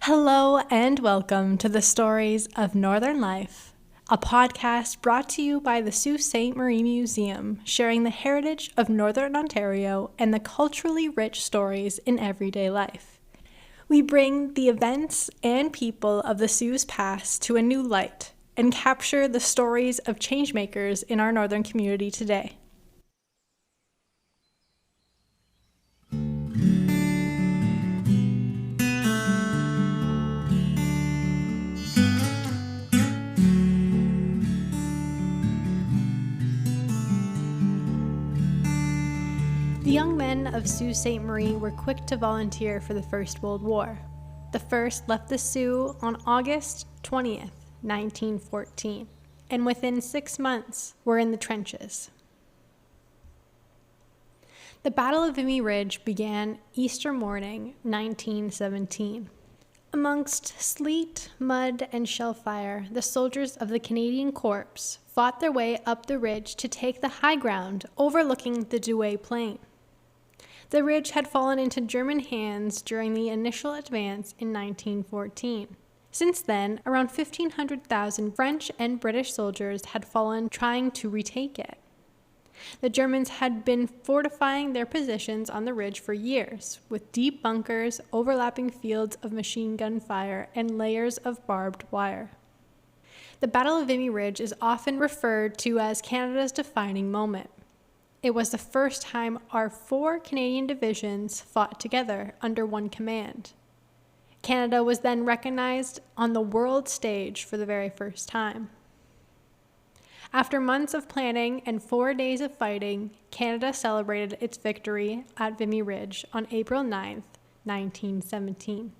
Hello and welcome to the Stories of Northern Life, a podcast brought to you by the Sault Ste. Marie Museum, sharing the heritage of Northern Ontario and the culturally rich stories in everyday life. We bring the events and people of the Sioux's past to a new light and capture the stories of changemakers in our northern community today. The young men of Sault Ste. Marie were quick to volunteer for the First World War. The first left the Sioux on August 20th, 1914, and within 6 months were in the trenches. The Battle of Vimy Ridge began Easter morning, 1917. Amongst sleet, mud, and shell fire, the soldiers of the Canadian Corps fought their way up the ridge to take the high ground overlooking the Douai Plain. The ridge had fallen into German hands during the initial advance in 1914. Since then, around 1,500,000 French and British soldiers had fallen trying to retake it. The Germans had been fortifying their positions on the ridge for years, with deep bunkers, overlapping fields of machine gun fire, and layers of barbed wire. The Battle of Vimy Ridge is often referred to as Canada's defining moment. It was the first time our 4 Canadian divisions fought together under one command. Canada was then recognized on the world stage for the very first time. After months of planning and 4 days of fighting, Canada celebrated its victory at Vimy Ridge on April 9th, 1917.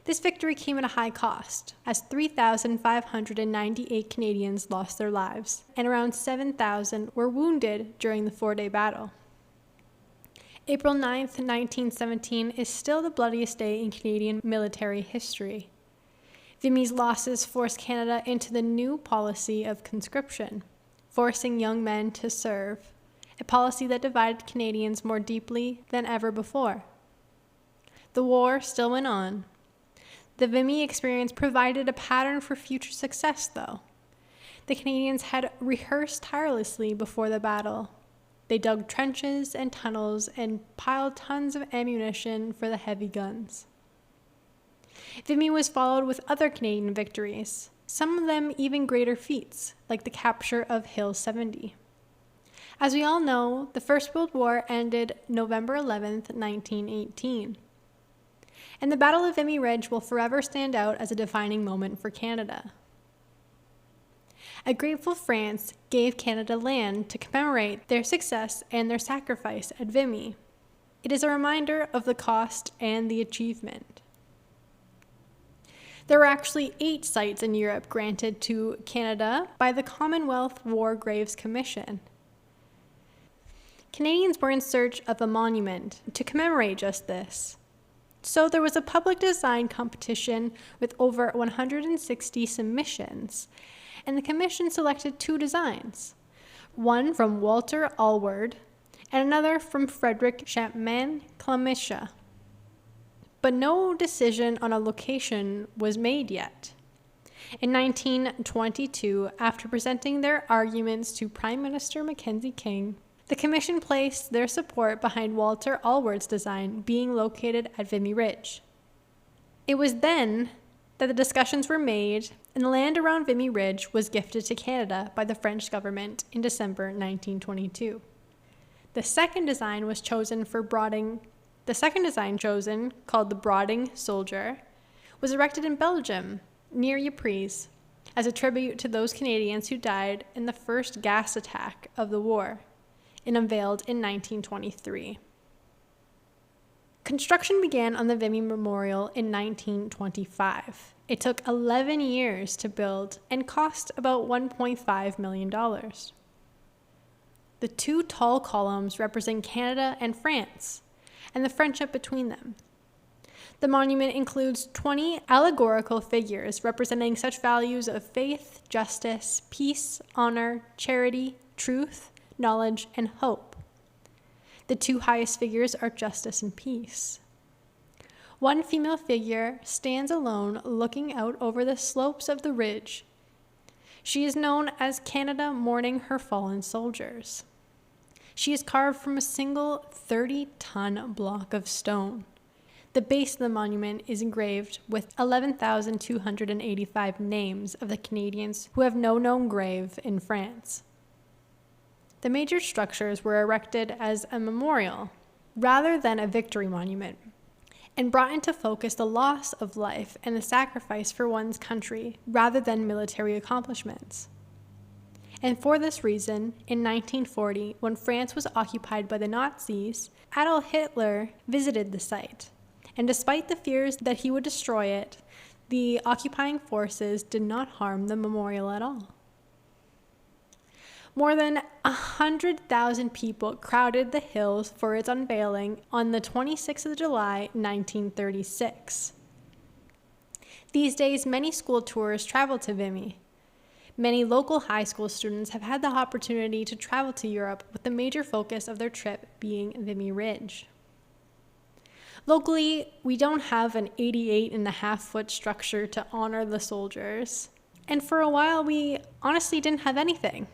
This victory came at a high cost, as 3,598 Canadians lost their lives, and around 7,000 were wounded during the 4-day battle. April 9th, 1917 is still the bloodiest day in Canadian military history. Vimy's losses forced Canada into the new policy of conscription, forcing young men to serve, a policy that divided Canadians more deeply than ever before. The war still went on. The Vimy experience provided a pattern for future success, though. The Canadians had rehearsed tirelessly before the battle. They dug trenches and tunnels and piled tons of ammunition for the heavy guns. Vimy was followed with other Canadian victories, some of them even greater feats, like the capture of Hill 70. As we all know, the First World War ended November 11th, 1918. And the Battle of Vimy Ridge will forever stand out as a defining moment for Canada. A grateful France gave Canada land to commemorate their success and their sacrifice at Vimy. It is a reminder of the cost and the achievement. There were actually 8 sites in Europe granted to Canada by the Commonwealth War Graves Commission. Canadians were in search of a monument to commemorate just this. So there was a public design competition with over 160 submissions, and the commission selected 2 designs, one from Walter Allward and another from Frederick Champman Clemicha. But no decision on a location was made yet. In 1922, after presenting their arguments to Prime Minister Mackenzie King, the commission placed their support behind Walter Allward's design being located at Vimy Ridge. It was then that the discussions were made and the land around Vimy Ridge was gifted to Canada by the French government in December 1922. The second design, called the Brooding Soldier, was erected in Belgium, near Ypres, as a tribute to those Canadians who died in the first gas attack of the war, and unveiled in 1923. Construction began on the Vimy Memorial in 1925. It took 11 years to build and cost about $1.5 million. The 2 tall columns represent Canada and France, and the friendship between them. The monument includes 20 allegorical figures representing such values of faith, justice, peace, honor, charity, truth, knowledge, and hope. The 2 highest figures are justice and peace. One female figure stands alone looking out over the slopes of the ridge. She is known as Canada Mourning Her Fallen Soldiers. She is carved from a single 30-ton block of stone. The base of the monument is engraved with 11,285 names of the Canadians who have no known grave in France. The major structures were erected as a memorial rather than a victory monument, and brought into focus the loss of life and the sacrifice for one's country rather than military accomplishments. And for this reason, in 1940, when France was occupied by the Nazis, Adolf Hitler visited the site. And despite the fears that he would destroy it, the occupying forces did not harm the memorial at all. More than 100,000 people crowded the hills for its unveiling on the 26th of July, 1936. These days, many school tours travel to Vimy. Many local high school students have had the opportunity to travel to Europe, with the major focus of their trip being Vimy Ridge. Locally, we don't have an 88.5-foot structure to honor the soldiers, and for a while we honestly didn't have anything.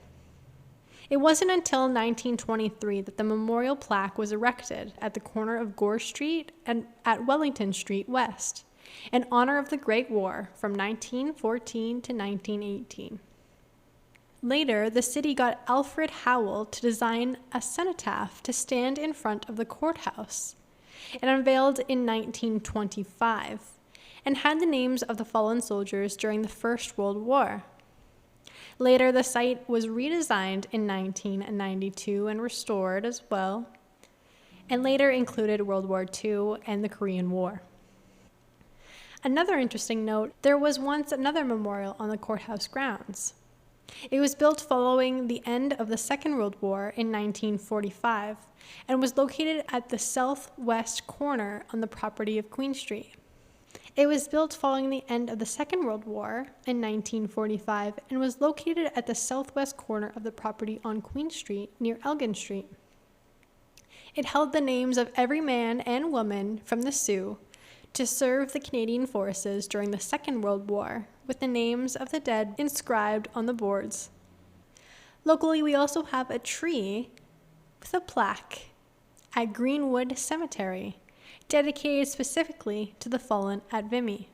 It wasn't until 1923 that the memorial plaque was erected at the corner of Gore Street and at Wellington Street West, in honor of the Great War from 1914 to 1918. Later, the city got Alfred Howell to design a cenotaph to stand in front of the courthouse, and unveiled in 1925, and had the names of the fallen soldiers during the First World War. Later, the site was redesigned in 1992 and restored as well, and later included World War II and the Korean War. Another interesting note, there was once another memorial on the courthouse grounds. It was built following the end of the Second World War in 1945 and was located at the southwest corner on the property of Queen Street. It was built following the end of the Second World War in 1945 and was located at the southwest corner of the property on Queen Street near Elgin Street. It held the names of every man and woman from the Sioux to serve the Canadian forces during the Second World War, with the names of the dead inscribed on the boards. Locally, we also have a tree with a plaque at Greenwood Cemetery, dedicated specifically to the fallen at Vimy.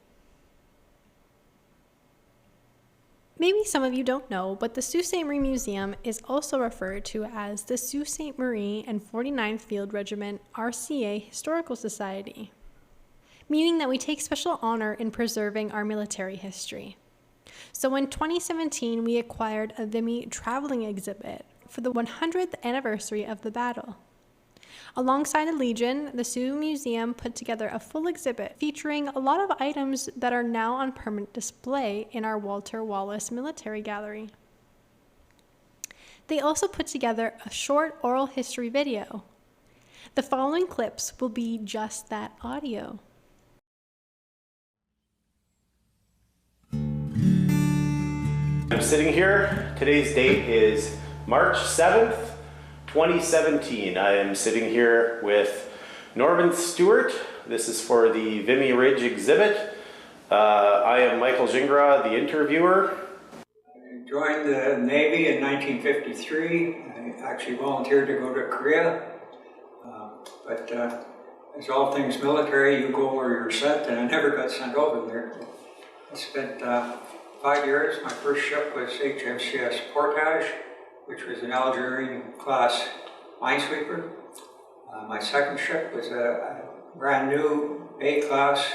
Maybe some of you don't know, but the Sault Ste. Marie Museum is also referred to as the Sault Ste. Marie and 49th Field Regiment RCA Historical Society, meaning that we take special honor in preserving our military history. So in 2017, we acquired a Vimy traveling exhibit for the 100th anniversary of the battle. Alongside the Legion, the Sioux Museum put together a full exhibit featuring a lot of items that are now on permanent display in our Walter Wallace Military Gallery. They also put together a short oral history video. The following clips will be just that audio. I'm sitting here. Today's date is March 7th, 2017. I am sitting here with Norman Stewart. This is for the Vimy Ridge exhibit. I am Michael Gingra, the interviewer. I joined the Navy in 1953. I actually volunteered to go to Korea. But as all things military, you go where you're sent, and I never got sent over there. I spent 5 years. My first ship was HMCS Portage, which was an Algerian-class minesweeper. My second ship was a brand new A-class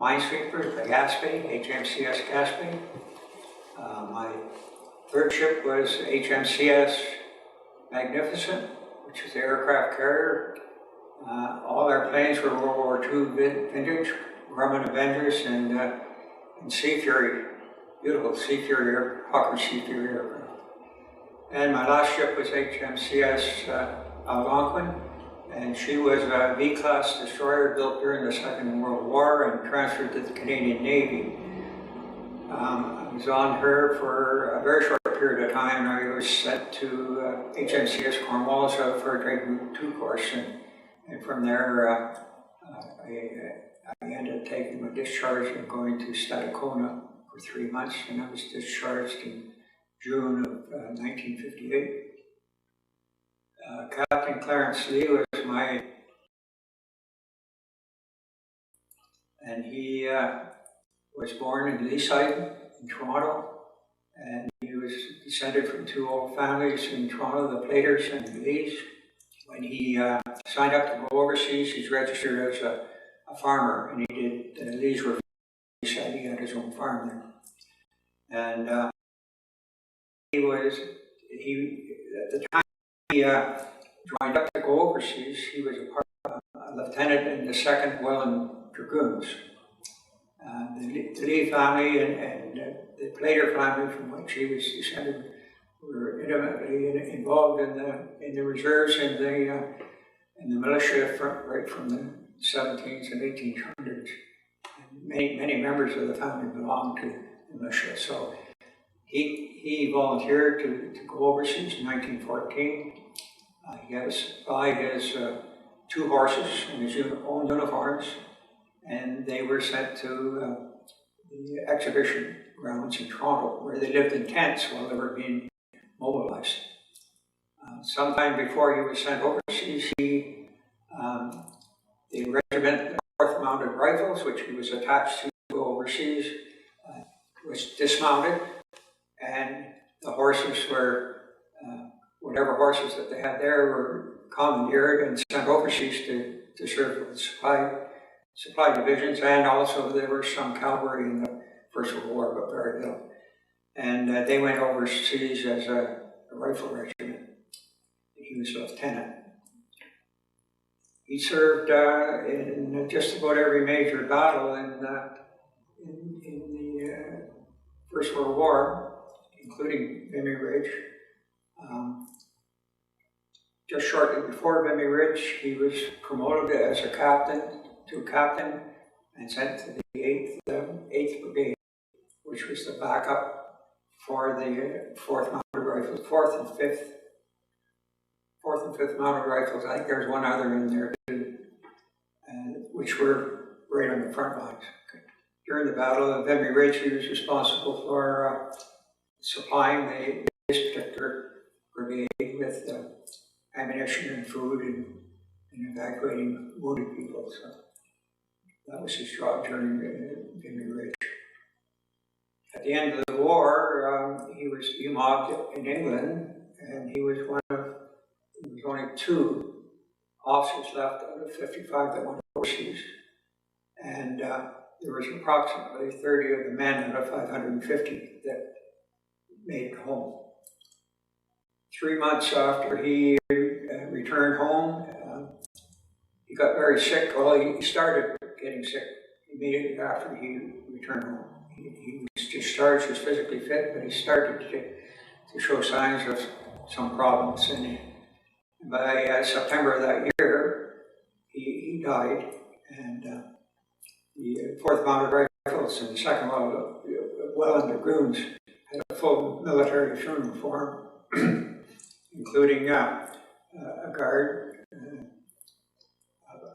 minesweeper, the Gaspé, HMCS Gaspé. My third ship was HMCS Magnificent, which is the aircraft carrier. All our planes were World War II vintage, Grumman Avengers and Sea Fury, beautiful Sea Fury, Hawker Sea Fury aircraft. And my last ship was HMCS Algonquin, and she was a V-class destroyer built during the Second World War and transferred to the Canadian Navy. I was on her for a very short period of time. I was sent to HMCS Cornwallis for a Trade Group 2 course, and from there I ended up taking my discharge and going to Stadacona for 3 months, and I was discharged in June of 1958. Captain Clarence Lee was and he was born in Leaside in Toronto, and he was descended from two old families in Toronto, the Platers and the Lees. When he signed up to go overseas, he's registered as a farmer, and he did, the Lees were, he said he had his own farm there. And at the time he joined up to go overseas, he was a lieutenant in the 2nd Welland Dragoons. The Lee family and the Plater family from which he was descended were intimately involved in the reserves and the militia right from the 1700s and 1800s. And many members of the family belonged to the militia. So he volunteered to go overseas in 1914. He had to supply his 2 horses and his own uniforms, and they were sent to the exhibition grounds in Toronto, where they lived in tents while they were being mobilized. Sometime before he was sent overseas, the regiment, the 4th Mounted Rifles, which he was attached to go overseas, was dismounted, and the horses were, whatever horses that they had there were commandeered and sent overseas to serve with supply divisions, and also there were some cavalry in the First World War, but very little. And they went overseas as a rifle regiment. He was a lieutenant. He served in just about every major battle in the First World War, including Vimy Ridge. Just shortly before Vimy Ridge, he was promoted as a captain and sent to the 8th Brigade, which was the backup for the 4th Mounted Rifles, 4th and 5th Mounted Rifles. I think there's one other in there too, which were right on the front lines. During the Battle of Vimy Ridge, he was responsible for supplying this particular brigade with ammunition and food and evacuating wounded people. So that was his job during Vimy Ridge. At the end of the war, he was demobbed in England, and he was only 2 officers left out of 55 that went overseas. And there was approximately 30 of the men out of 550 that made it home. 3 months after he returned home, he got very sick. Well, he started getting sick immediately after he returned home. He was discharged, he was physically fit, but he started to show signs of some problems. And by September of that year, he died. And the 4th Mounted Rifles and the 2nd Welland Dragoons had a full military funeral for him, including a guard,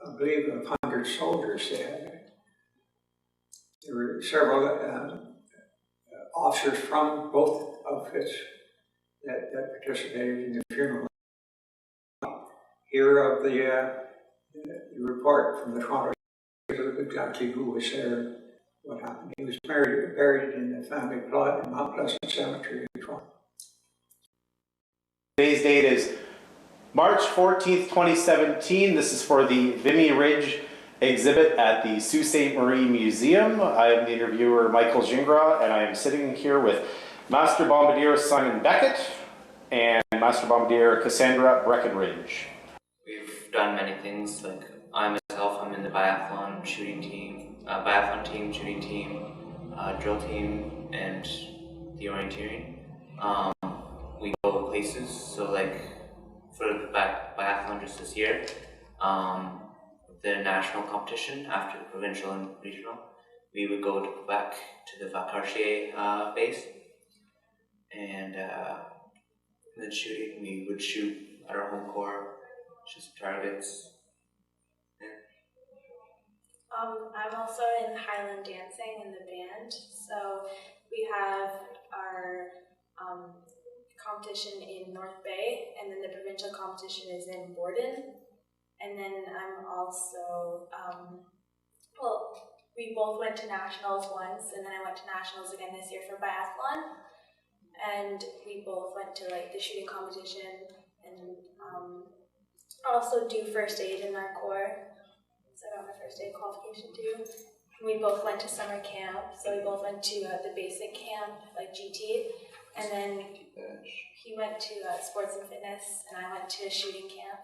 I believe, of 100 soldiers they had. There were several officers from both outfits that participated in the funeral. Here of the report from the Toronto, exactly who was there, what happened. He was buried in the family plot in Mount Pleasant Cemetery in Toronto. Today's date is March 14th, 2017. This is for the Vimy Ridge exhibit at the Sault Ste. Marie Museum. I am the interviewer, Michael Gingras, and I am sitting here with Master Bombardier Simon Beckett and Master Bombardier Cassandra Breckenridge. We've done many things, like I'm in the biathlon shooting team, shooting team, drill team, and the orienteering. We go places, so like for the biathlon just this year, the national competition after the provincial and regional, we would go to Quebec to the Valcartier base, and then shooting, we would shoot at our home corps, just targets. I'm also in Highland dancing in the band. So we have our competition in North Bay, and then the provincial competition is in Borden. And then I'm also, we both went to nationals once, and then I went to nationals again this year for biathlon. And we both went to like the shooting competition, and also do first aid in our corps. So I got my first aid qualification too. We both went to summer camp, so we both went to the basic camp, like GT, and then he went to sports and fitness, and I went to shooting camp.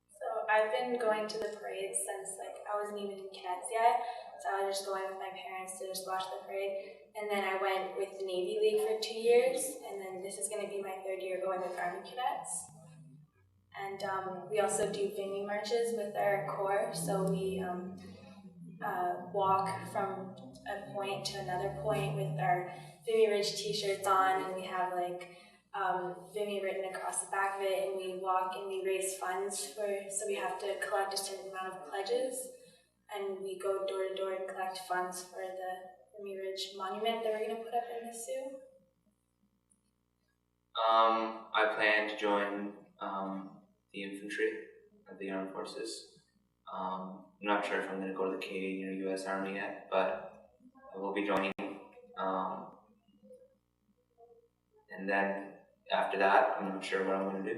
So I've been going to the parades since like I wasn't even in cadets yet, so I was just going with my parents to just watch the parade. And then I went with the Navy League for 2 years, and then this is going to be my 3rd year going with Army cadets. And we also do Vimy marches with our corps, so we walk from a point to another point with our Vimy Ridge t-shirts on, and we have like Vimy written across the back of it, and we walk and we raise funds so we have to collect a certain amount of pledges, and we go door to door and collect funds for the Vimy Ridge monument that we're going to put up in the Sioux. I plan to join the infantry of the armed forces. I'm not sure if I'm going to go to the Canadian or U.S. Army yet, but I will be joining. And then after that, I'm not sure what I'm going to do.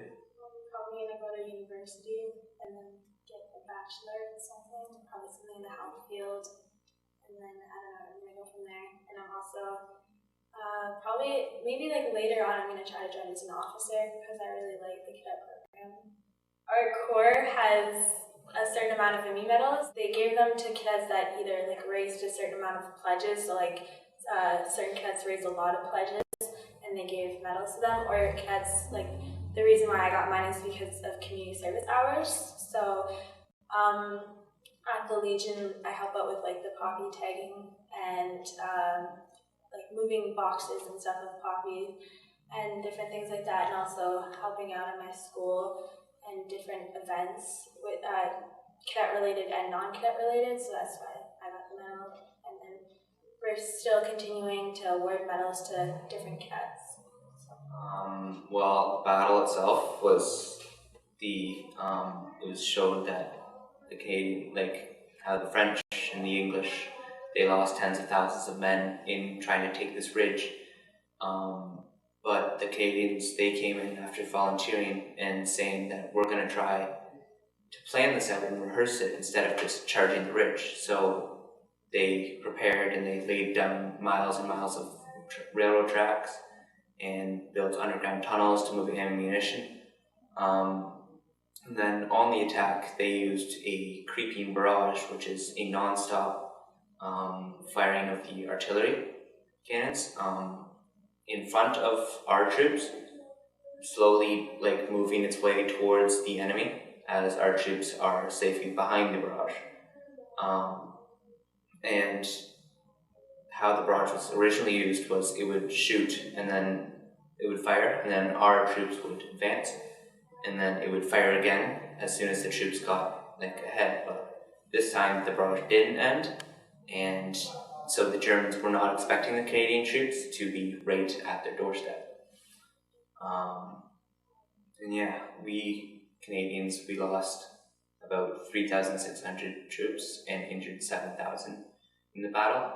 Probably going to go to university and then get a bachelor in something, probably something in the health field, and then I don't know, I'm going to go from there. And I'm also probably, maybe like later on, I'm going to try to join as an officer because I really like the cadet program. Our corps has a certain amount of Vimy medals. They gave them to cadets that either like raised a certain amount of pledges, so like certain cadets raised a lot of pledges and they gave medals to them, or cadets, like the reason why I got mine is because of community service hours. So at the Legion, I help out with like the poppy tagging and like moving boxes and stuff with poppy and different things like that, and also helping out at my school and different events with cadet related and non-cadet related, so that's why I got the medal. And then we're still continuing to award medals to different cadets. Well, the battle itself was it was showed that the Canadian, like how the French and the English, they lost tens of thousands of men in trying to take this ridge. But the Canadians, they came in after volunteering and saying that we're going to try to plan this out and rehearse it instead of just charging the ridge. So they prepared and they laid down miles and miles of railroad tracks and built underground tunnels to move ammunition. And then on the attack, they used a creeping barrage, which is a non-stop firing of the artillery cannons in front of our troops, slowly like moving its way towards the enemy as our troops are safely behind the barrage. And how the barrage was originally used was it would shoot and then it would fire, and then our troops would advance, and then it would fire again as soon as the troops got like ahead. But this time the barrage didn't end, and so the Germans were not expecting the Canadian troops to be right at their doorstep. And yeah, we Canadians, we lost about 3,600 troops and injured 7,000 in the battle.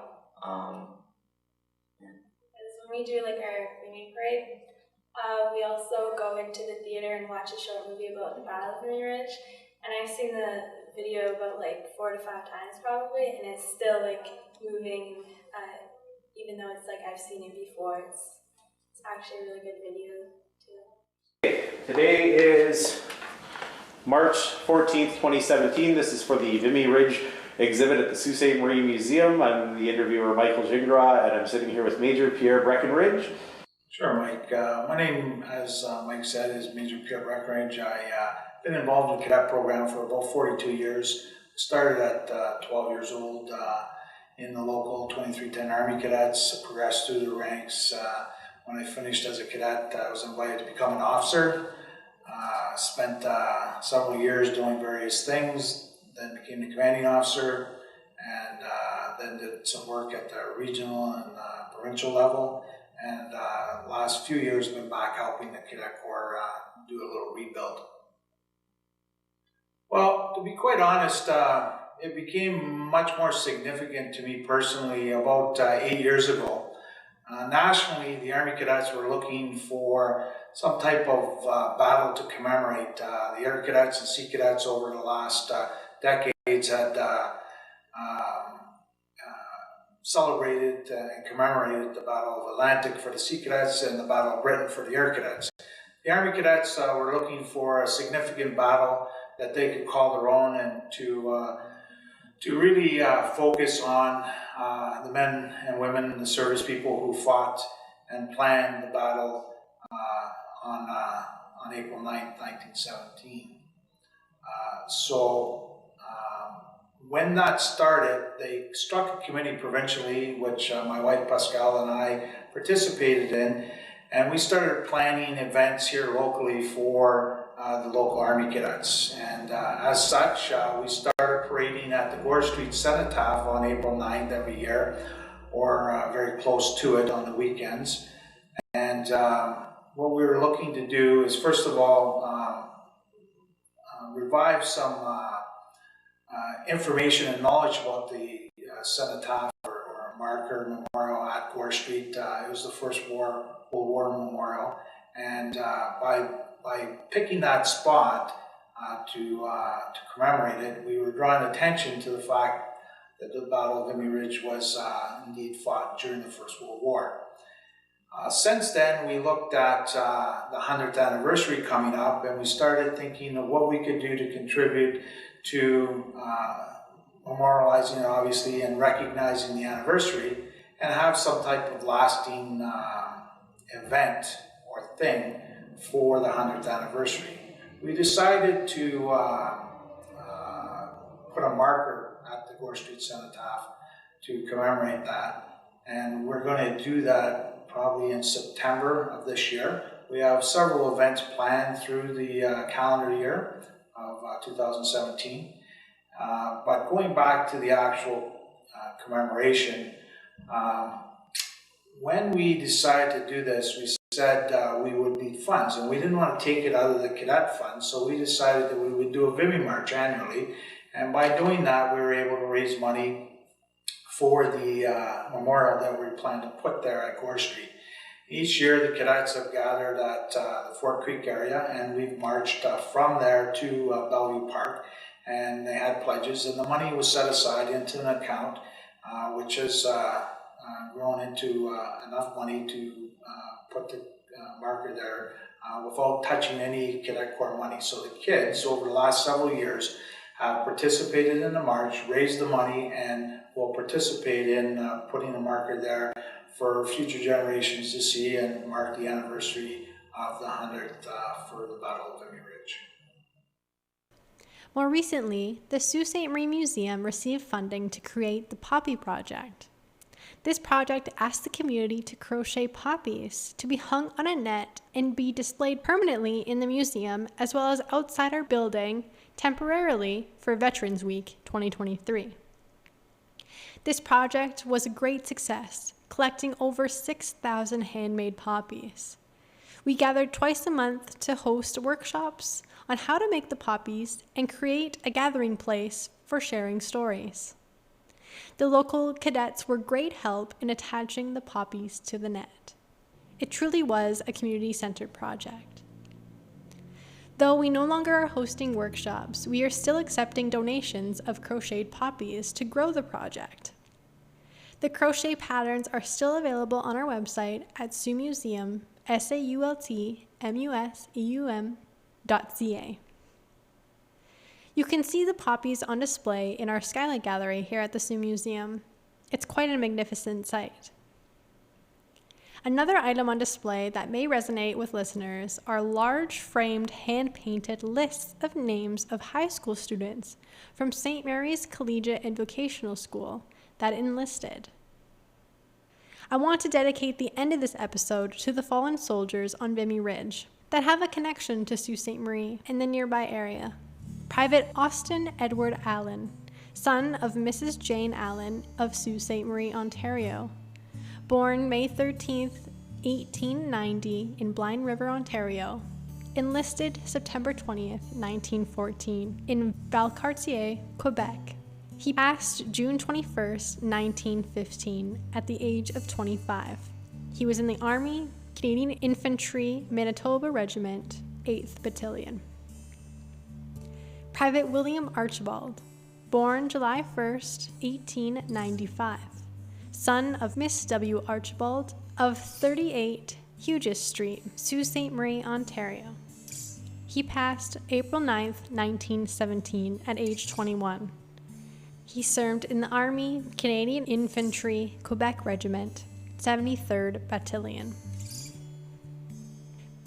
When we do like our Vimy parade, we also go into the theater and watch a short movie about the Battle of Vimy Ridge, and I've seen the video about like 4 to 5 times probably, and it's still like moving, even though it's like I've seen it before. It's actually a really good video too. Today is March 14th, 2017. This is for the Vimy Ridge exhibit at the Sault Ste. Marine Museum. I'm the interviewer Michael Gingras, and I'm sitting here with Major Pierre Breckenridge. Sure, Mike. My name, as Mike said, is Major Pierre Breckenridge. I've been involved in the cadet program for about 42 years. Started at 12 years old in the local 2310 Army Cadets, progressed through the ranks. When I finished as a cadet, I was invited to become an officer. Spent several years doing various things. then became the commanding officer, and then did some work at the regional and provincial level. And last few years, I've been back helping the Cadet Corps do a little rebuild. Well, to be quite honest, it became much more significant to me personally about 8 years ago. Nationally, the Army Cadets were looking for some type of battle to commemorate. The Air Cadets and Sea Cadets over the last decades had celebrated and commemorated the Battle of Atlantic for the Sea Cadets and the Battle of Britain for the Air Cadets. The Army Cadets were looking for a significant battle that they could call their own, and to really focus on the men and women and the service people who fought and planned the battle on April 9th, 1917. When that started, they struck a committee provincially, which my wife Pascal and I participated in, and we started planning events here locally for the local Army Cadets. And as such, we started parading at the Gore Street Cenotaph on April 9th every year, or very close to it on the weekends. And what we were looking to do is, first of all, revive some information and knowledge about the cenotaph or marker memorial at Gore Street. It was the first World War memorial, and by picking that spot to commemorate it, we were drawing attention to the fact that the Battle of Vimy Ridge was indeed fought during the First World War. Since then, we looked at the 100th anniversary coming up, and we started thinking of what we could do to contribute to memorializing it, obviously, and recognizing the anniversary, and have some type of lasting event or thing for the 100th anniversary. We decided to put a marker at the Gore Street Cenotaph to commemorate that, and we're going to do that probably in September of this year. We have several events planned through the calendar year of 2017. But going back to the actual commemoration, when we decided to do this, we said we would need funds, and we didn't want to take it out of the cadet fund, so we decided that we would do a Vimy March annually, and by doing that we were able to raise money for the memorial that we plan to put there at Gore Street. Each year the cadets have gathered at the Fort Creek area, and we've marched from there to Bellevue Park, and they had pledges, and the money was set aside into an account which has grown into enough money to put the marker there without touching any Cadet Corps money. So the kids over the last several years have participated in the march, raised the money, and will participate in putting a marker there for future generations to see and mark the anniversary of the 100th for the Battle of Vimy Ridge. More recently, the Sault Ste. Marie Museum received funding to create the Poppy Project. This project asked the community to crochet poppies to be hung on a net and be displayed permanently in the museum, as well as outside our building temporarily for Veterans Week 2023. This project was a great success, collecting over 6,000 handmade poppies. We gathered twice a month to host workshops on how to make the poppies and create a gathering place for sharing stories. The local cadets were great help in attaching the poppies to the net. It truly was a community-centered project. Though we no longer are hosting workshops, we are still accepting donations of crocheted poppies to grow the project. The crochet patterns are still available on our website at SaultMuseum, SaultMuseum.ca. You can see the poppies on display in our Skylight Gallery here at the Sault Museum. It's quite a magnificent sight. Another item on display that may resonate with listeners are large framed hand-painted lists of names of high school students from St. Mary's Collegiate and Vocational School that enlisted. I want to dedicate the end of this episode to the fallen soldiers on Vimy Ridge that have a connection to Sault Ste. Marie and the nearby area. Private Austin Edward Allen, son of Mrs. Jane Allen of Sault Ste. Marie, Ontario. Born May 13th, 1890 in Blind River, Ontario. Enlisted September 20th, 1914 in Valcartier, Quebec. He passed June 21st, 1915 at the age of 25. He was in the Army, Canadian Infantry, Manitoba Regiment, 8th Battalion. Private William Archibald, born July 1st, 1895. Son of Miss W. Archibald of 38 Hughes Street, Sault Ste. Marie, Ontario. He passed April 9th, 1917 at age 21. He served in the Army, Canadian Infantry, Quebec Regiment, 73rd Battalion.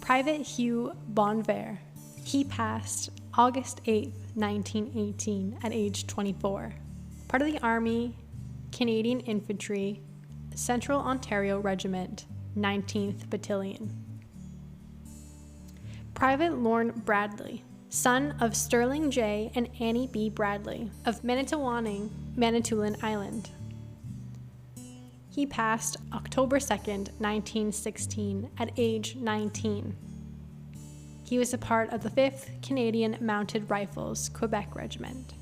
Private Hugh Bonvert. He passed August 8th, 1918 at age 24. Part of the Army, Canadian Infantry, Central Ontario Regiment, 19th Battalion. Private Lorne Bradley, son of Sterling J. and Annie B. Bradley of Manitowoc, Manitoulin Island. He passed October 2nd, 1916 at age 19. He was a part of the 5th Canadian Mounted Rifles, Quebec Regiment.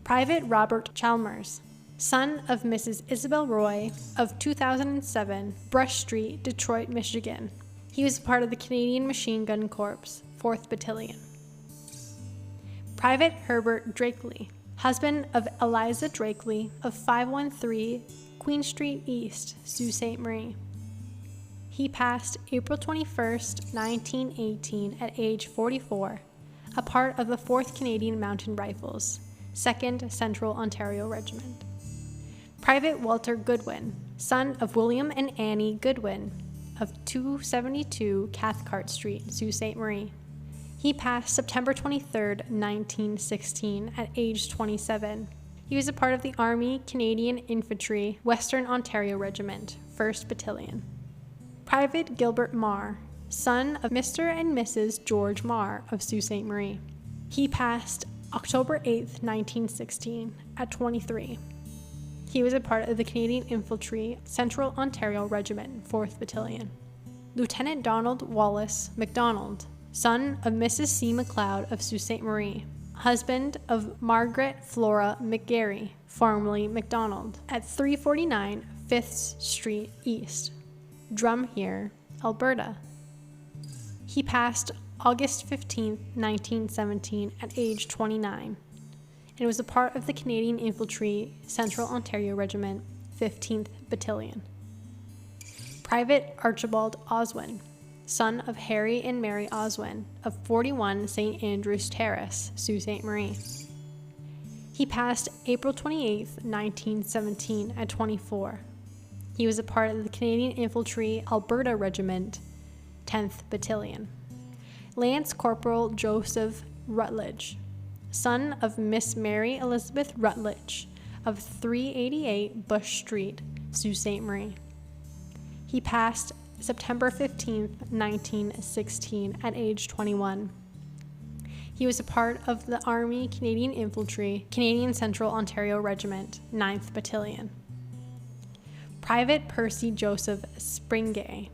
Private Robert Chalmers, son of Mrs. Isabel Roy of 2007 Brush Street, Detroit, Michigan. He was part of the Canadian Machine Gun Corps, 4th Battalion. Private Herbert Drakely, husband of Eliza Drakely of 513 Queen Street East, Sault Ste. Marie. He passed April 21st, 1918 at age 44, a part of the 4th Canadian Mounted Rifles, 2nd Central Ontario Regiment. Private Walter Goodwin, son of William and Annie Goodwin of 272 Cathcart Street, Sault Ste. Marie. He passed September 23rd, 1916 at age 27. He was a part of the Army, Canadian Infantry, Western Ontario Regiment, 1st Battalion. Private Gilbert Marr, son of Mr. and Mrs. George Marr of Sault Ste. Marie. He passed October 8th, 1916 at 23. He was a part of the Canadian Infantry, Central Ontario Regiment, 4th Battalion. Lieutenant Donald Wallace MacDonald, son of Mrs. C. McLeod of Sault Ste. Marie, husband of Margaret Flora McGarry, formerly MacDonald, at 349 5th Street East, Drumhear, Alberta. He passed August 15, 1917 at age 29, and was a part of the Canadian Infantry, Central Ontario Regiment, 15th Battalion. Private Archibald Oswin, son of Harry and Mary Oswin of 41 St. Andrews Terrace, Sault Ste. Marie. He passed April 28, 1917 at 24. He was a part of the Canadian Infantry, Alberta Regiment, 10th Battalion. Lance Corporal Joseph Rutledge, son of Miss Mary Elizabeth Rutledge of 388 Bush Street, Sault Ste. Marie. He passed September 15, 1916 at age 21. He was a part of the Army, Canadian Infantry, Canadian Central Ontario Regiment, 9th Battalion. Private Percy Joseph Springay,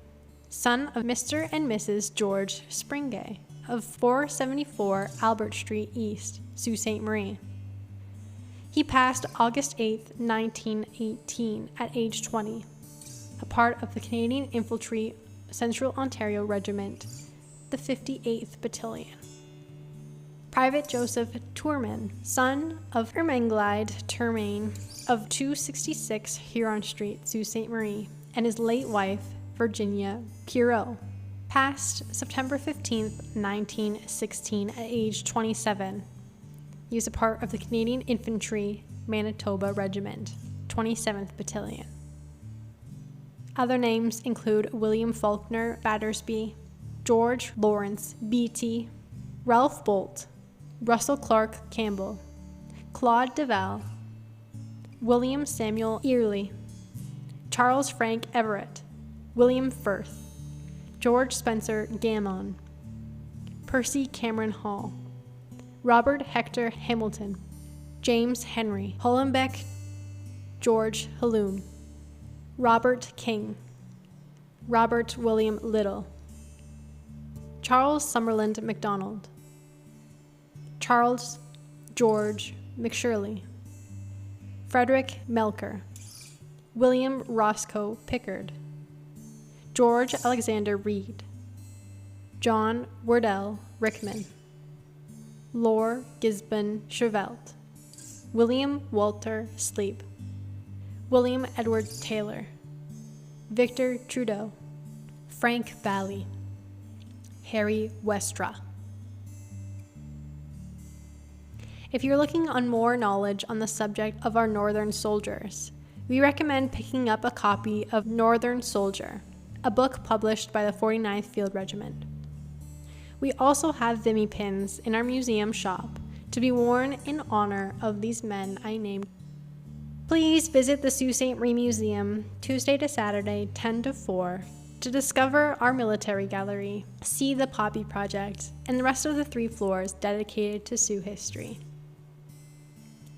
son of Mr. and Mrs. George Springay of 474 Albert Street East, Sault Ste. Marie. He passed August 8, 1918 at age 20, a part of the Canadian Infantry, Central Ontario Regiment, the 58th Battalion. Private Joseph Tourman, son of Ermenglide Tourmaine of 266 Huron Street, Sault Ste. Marie, and his late wife, Virginia Cureau, passed September 15, 1916 at age 27. He was a part of the Canadian Infantry, Manitoba Regiment, 27th Battalion. Other names include William Faulkner Battersby, George Lawrence Beatty, Ralph Bolt, Russell Clark Campbell, Claude Deval, William Samuel Early, Charles Frank Everett, William Firth, George Spencer Gammon, Percy Cameron Hall, Robert Hector Hamilton, James Henry Hollenbeck, George Halloon, Robert King, Robert William Little, Charles Summerland MacDonald, Charles George McShirley, Frederick Melker, William Roscoe Pickard, George Alexander Reed, John Wardell Rickman, Lore Gisborne Chevelt, William Walter Sleep, William Edward Taylor, Victor Trudeau, Frank Valley, Harry Westra. If you're looking on more knowledge on the subject of our Northern soldiers, we recommend picking up a copy of Northern Soldier, a book published by the 49th Field Regiment. We also have Vimy pins in our museum shop to be worn in honor of these men I named. Please visit the Sault Ste. Marie Museum Tuesday to Saturday, 10 to 4, to discover our military gallery, see the Poppy Project, and the rest of the 3 floors dedicated to Sioux history.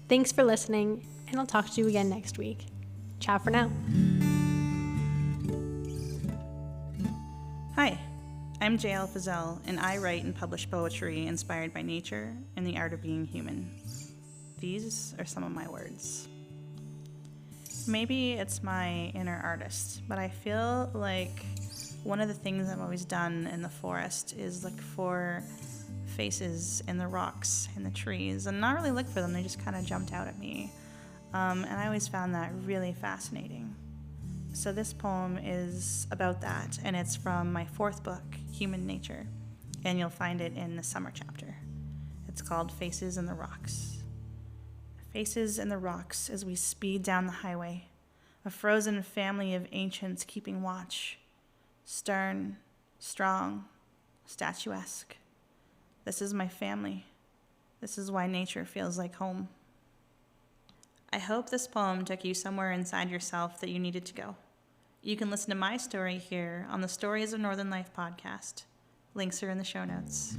Thanks for listening, and I'll talk to you again next week. Ciao for now. Hi, I'm J.L. Fizzell, and I write and publish poetry inspired by nature and the art of being human. These are some of my words. Maybe it's my inner artist, but I feel like one of the things I've always done in the forest is look for faces in the rocks, in the trees, and not really look for them, they just kind of jumped out at me. And I always found that really fascinating. So this poem is about that, and it's from my 4th book, Human Nature, and you'll find it in the summer chapter. It's called Faces in the Rocks. Faces in the rocks as we speed down the highway, a frozen family of ancients keeping watch, stern, strong, statuesque. This is my family. This is why nature feels like home. I hope this poem took you somewhere inside yourself that you needed to go. You can listen to my story here on the Stories of Northern Life podcast. Links are in the show notes.